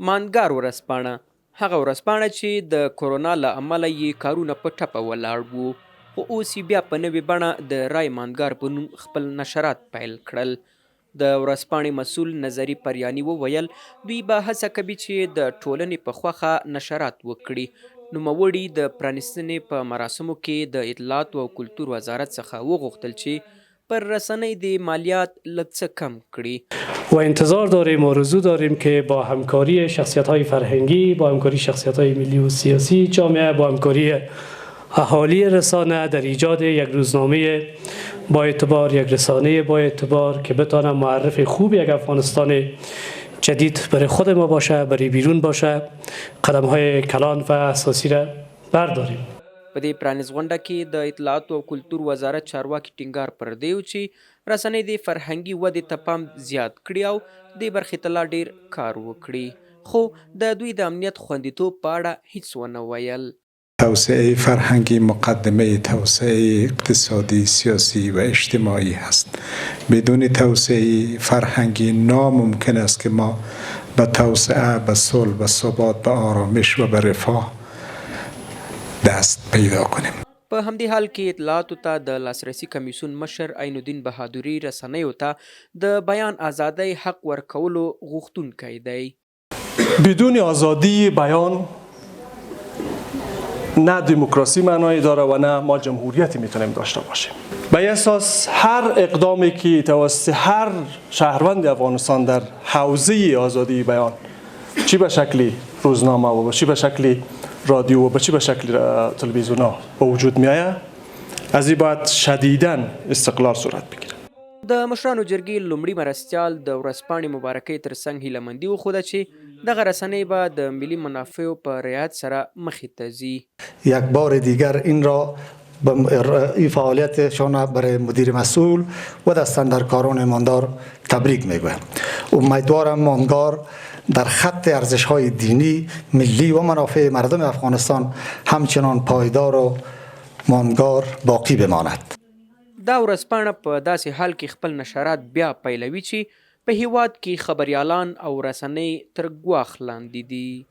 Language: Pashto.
ماندګار ورځپاڼه هغه ورځپاڼه چې د کورونا له امله یې کارونه په ټپه ولاړ وو، خو اوس یې بیا په نوې بڼه د رای ماندګار په نوم خپل نشرات پیل کړل. د ورځپاڼې مسؤل نظري پریاني وویل دوی به هڅه کوي چې د ټولنې په خوښه نشرات وکړي. نوموړي د پرانیستنې په مراسمو کې د اطلاعاتو او کلتور وزارت څخه وغوښتل چې پر رسنۍ د مالیات لږ څه کم کړي. و انتظار داریم و آرزو داریم که با همکاری شخصیت‌های فرهنگی، با همکاری شخصیت‌های ملی و سیاسی جامعه، با همکاری اهالی رسانه در ایجاد یک روزنامه با اعتبار، یک رسانه با اعتبار که بتونه معرف خوب یک افغانستان جدید برای خود ما باشه، برای بیرون باشه، قدم‌های کلان و اساسی را برداریم. په دې پرانیز غونډه کې د اطلاعاتو او کلتور وزارت چارواکي ټینګار پر دی چې رسنۍ د فرهنګي ودې ته پام زیات کړي او دې برخې ته لا ډیر کار وکړي، خو د دوی د امنیت خوندیتوب په اړه هیڅ ونه ویل. توسعه فرهنگی مقدمه توسعه اقتصادی، سیاسی و اجتماعی است. بدون توسعه فرهنگی ناممکن است که ما به توسعه، به صلح، به ثبات، به آرامش و به رفاه دست پیدا کنیم. په همدې حال کې اطلاعاتو ته د لاسرسي کمیسیون مشر عین الدین بهادري رسنیو ته د بیان ازادۍ حق ورکولو غوښتونکی دی. بدون آزادی بیان نه دموکراسی معنایی داره و نه ما جمهوریتی میتونیم داشته باشیم. به اساس هر اقدامی که توسط هر شهروند افغانستان در حوزه آزادی بیان، چی به شکلی روزنامه و چی به شکلی رادیو و چی به شکل تلویزیون ها به وجود می آید، از این باید شدیداً استقلال صورت بگیره. د مشرانو جرګې لومړي مرستیال د ورځپاڼې مبارکۍ ترڅنګ هیلهمندي وښوده چې دغه رسنۍ به د ملي منافعو په رعایت سره مخې ته ځي. یک بار دیگر این را این فعالیتشان برای مدیر مسئول و دستاندرکاران ماندگار تبریک میگویم. امیدوارم ماندگار در خط ارزش‌های دینی، ملی و منافع مردم افغانستان همچنان پایدار و ماندگار باقی بماند. دا ورځپاڼه په داسې حال کې خپل نشرات بیا پیلوي چې په هیواد کې خبریالان او رسنۍ تر ګواښ لاندې دي.